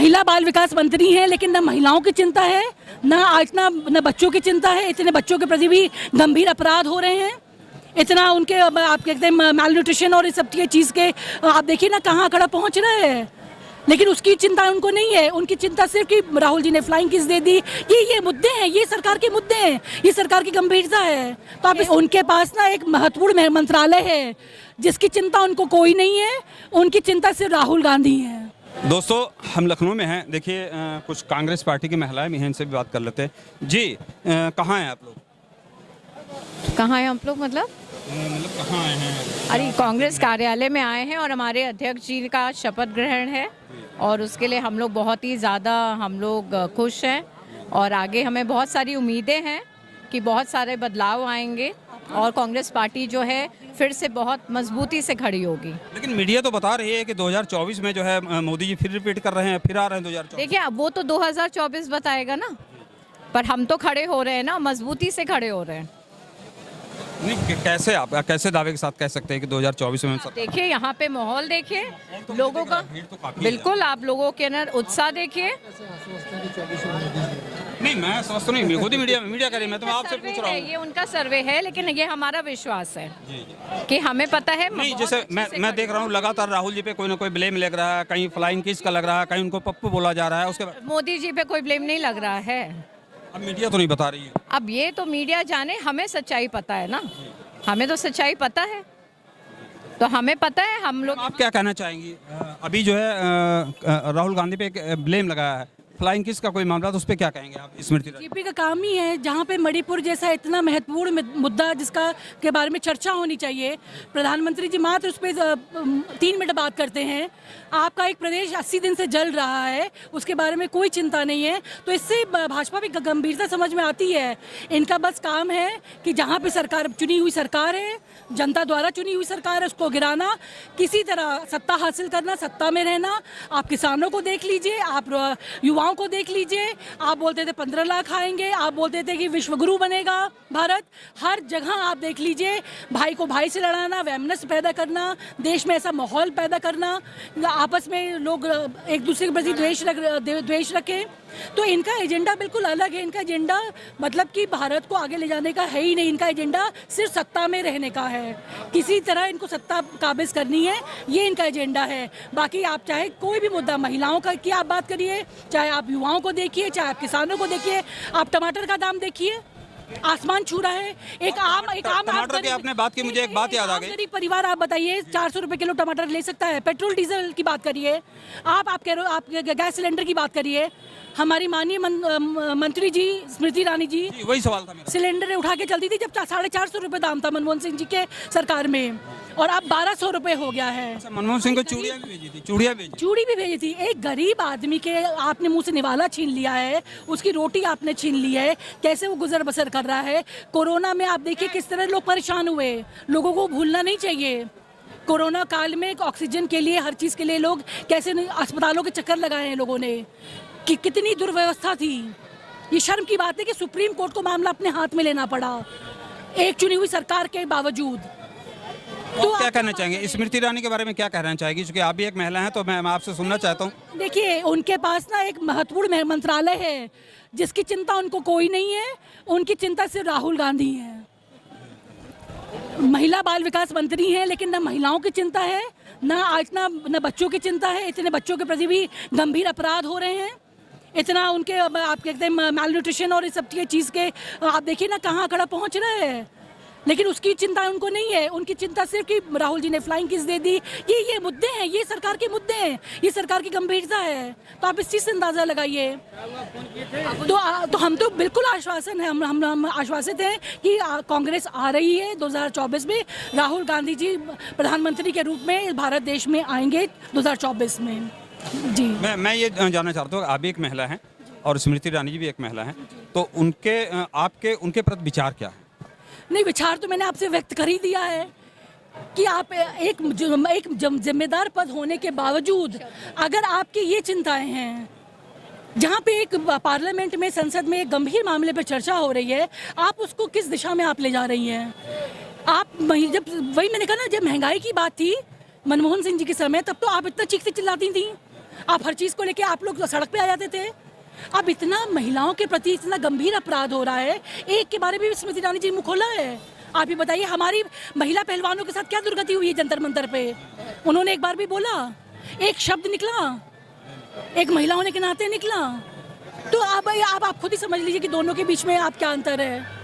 महिला बाल विकास मंत्री हैं, लेकिन न महिलाओं की चिंता है, न बच्चों की चिंता है। इतने बच्चों के प्रति भी गंभीर अपराध हो रहे हैं, इतना उनके आप कहते हैं माल न्यूट्रिशन और इस सब चीज़ के आप देखिए ना कहाँ कड़ा पहुँच रहे हैं, लेकिन उसकी चिंता उनको नहीं है। उनकी चिंता सिर्फ कि राहुल जी ने फ्लाइंग किस दे दी। ये मुद्दे हैं, ये सरकार के मुद्दे हैं, ये सरकार की गंभीरता है। तो आप उनके पास ना एक महत्वपूर्ण मंत्रालय है जिसकी चिंता उनको कोई नहीं है, उनकी चिंता सिर्फ राहुल गांधी है। दोस्तों, हम लखनऊ में हैं। देखिए कुछ कांग्रेस पार्टी की महिलाएं भी हैं, इनसे भी बात कर लेते हैं। जी कहाँ हैं आप लोग? कहाँ हैं आप लोग मतलब कहाँ आए हैं? अरे कांग्रेस कार्यालय में आए हैं और हमारे अध्यक्ष जी का शपथ ग्रहण है और उसके लिए हम लोग बहुत ही ज़्यादा खुश हैं और आगे हमें बहुत सारी उम्मीदें हैं कि बहुत सारे बदलाव आएंगे और कांग्रेस पार्टी जो है फिर से बहुत मजबूती से खड़ी होगी। लेकिन मीडिया तो बता रही है कि 2024 में जो है मोदी जी फिर रिपीट कर रहे हैं, फिर आ रहे हैं 2024। देखिए अब वो तो 2024 बताएगा ना, पर हम तो खड़े हो रहे हैं ना, मजबूती से खड़े हो रहे हैं। नहीं, कैसे आप कैसे दावे के साथ कह सकते हैं कि 2024 में देखिए यहाँ पे माहौल देखिए लोगों का, बिल्कुल आप लोगों के अंदर उत्साह देखिए। नहीं, मैं समझता नहीं, खुद ही मीडिया करी, मैं तो आपसे पूछ रहा हूँ। ये उनका सर्वे है, लेकिन ये हमारा विश्वास है कि हमें पता है। नहीं, जैसे मैं देख रहा हूँ लगातार राहुल जी पे कोई ना कोई ब्लेम लग रहा है, कहीं फ्लाइंग किस का लग रहा है, कहीं उनको पप्पू बोला जा रहा है। उसके बाद मोदी जी पे कोई ब्लेम नहीं लग रहा है। अब मीडिया तो नहीं बता रही है। अब ये तो मीडिया जाने, हमें सच्चाई पता है ना, हमें तो सच्चाई पता है, तो हमें पता है हम लोग। आप क्या कहना चाहेंगी? अभी जो है राहुल गांधी पे एक ब्लेम लगाया है, फ्लाइंग किस का कोई मामला, तो उस पर क्या कहेंगे आप? स्मृति जीपी का काम ही है, जहाँ पे मणिपुर जैसा इतना महत्वपूर्ण मुद्दा जिसका के बारे में चर्चा होनी चाहिए, प्रधानमंत्री जी मात्र उस पर 3 मिनट बात करते हैं। आपका एक प्रदेश 80 दिन से जल रहा है, उसके बारे में कोई चिंता नहीं है, तो इससे भाजपा की गंभीरता समझ में आती है। इनका बस काम है कि जहाँ पे सरकार चुनी हुई सरकार है, जनता द्वारा चुनी हुई सरकार है, उसको गिराना, किसी तरह सत्ता हासिल करना, सत्ता में रहना। आप किसानों को देख लीजिए, आप युवाओं को देख लीजिए, आप बोलते थे 15 लाख आएंगे, आप बोलते थे कि विश्वगुरु बनेगा भारत। हर जगह आप देख लीजिए, भाई को भाई से लड़ाना, वैमनस्य पैदा करना, देश में ऐसा माहौल पैदा करना, आपस में लोग एक दूसरे के प्रति द्वेष रखें। तो इनका एजेंडा बिल्कुल अलग है। इनका एजेंडा मतलब कि भारत को आगे ले जाने का है ही नहीं। इनका एजेंडा सिर्फ सत्ता में रहने का है, किसी तरह इनको सत्ता काबिज करनी है, ये इनका एजेंडा है। बाकी आप चाहे कोई भी मुद्दा, महिलाओं का की आप बात करिए, चाहे आप युवाओं को देखिए, चाहे आप किसानों को देखिए, आप टमाटर का दाम देखिए, आसमान छू रहा है। एक आम टमाटर की आपने बात की, मुझे एक बात याद आ गई। गरीब परिवार आप बताइए 400 रुपए किलो टमाटर ले सकता है? पेट्रोल डीजल की बात करिए, आप कह रहे हो, आप गैस सिलेंडर की बात करिए। हमारी माननीय मंत्री जी स्मृति ईरानी जी वही सवाल था मेरा। सिलेंडर उठा के चलती थी जब 450 रुपए दाम था मनमोहन सिंह जी के सरकार में, और अब 1200 रुपए हो गया है। मनमोहन सिंह को चूड़ियां भी भेजी थी, चूड़ी भी भेजी थी। एक गरीब आदमी के आपने मुंह से निवाला छीन लिया है, उसकी रोटी आपने छीन ली है, कैसे वो गुजर बसर कर रहा है। कोरोना में आप देखिए किस तरह लोग परेशान हुए, लोगों को भूलना नहीं चाहिए। कोरोना काल में ऑक्सीजन के लिए, हर चीज़ के लिए लोग कैसे अस्पतालों के चक्कर लगाए हैं लोगों ने, कि कितनी दुर्व्यवस्था थी। ये शर्म की बात है कि सुप्रीम कोर्ट को मामला अपने हाथ में लेना पड़ा एक चुनी हुई सरकार के बावजूद। तो क्या कहना चाहेंगे स्मृति ईरानी के बारे में? क्या कहना चाहेंगी, क्योंकि आप भी एक महिला हैं, तो मैं आपसे सुनना चाहता हूँ। देखिए उनके पास ना एक महत्वपूर्ण मंत्रालय है जिसकी चिंता उनको कोई नहीं है, उनकी चिंता सिर्फ राहुल गांधी है। महिला बाल विकास मंत्री हैं, लेकिन न महिलाओं की चिंता है, न बच्चों की चिंता है। इतने बच्चों के प्रति भी गंभीर अपराध हो रहे हैं, इतना उनके आप कहते हैं माल न्यूट्रिशन और इस सब चीज़ के आप देखिए ना कहाँ कड़ा पहुँच रहे हैं, लेकिन उसकी चिंता उनको नहीं है। उनकी चिंता सिर्फ कि राहुल जी ने फ्लाइंग किस दे दी। ये मुद्दे हैं, ये सरकार के मुद्दे हैं, ये सरकार की गंभीरता है। तो आप इस चीज़ से अंदाज़ा लगाइए। तो हम तो बिल्कुल आश्वासन है, हम आश्वासित हैं कि कांग्रेस आ रही है 2024 में। राहुल गांधी जी प्रधानमंत्री के रूप में भारत देश में आएंगे 2024 में। जी मैं ये जानना चाहता हूँ, आप भी एक महिला हैं और स्मृति ईरानी जी भी एक महिला हैं, तो उनके प्रति विचार क्या है? नहीं, विचार तो मैंने आपसे व्यक्त कर ही दिया है कि आप एक जिम्मेदार पद होने के बावजूद अगर आपकी ये चिंताएं हैं, जहाँ पे एक पार्लियामेंट में, संसद में एक गंभीर मामले पर चर्चा हो रही है, आप उसको किस दिशा में आप ले जा रही हैं? आप जब वही मैंने कहा ना, जब महंगाई की बात थी मनमोहन सिंह जी के समय, तब तो आप इतना चीखती चिल्लाती थी। आप हर चीज़ को लेके आप लोग सड़क पे आ जाते थे। अब इतना महिलाओं के प्रति इतना गंभीर अपराध हो रहा है, एक के बारे में भी स्मृति ईरानी जी मुँह खोला है। आप ही बताइए, हमारी महिला पहलवानों के साथ क्या दुर्गति हुई है जंतर मंतर पे? उन्होंने एक बार भी बोला, एक शब्द निकला, एक महिला होने के नाते निकला? तो अब आप खुद ही समझ लीजिए कि दोनों के बीच में आप क्या अंतर है।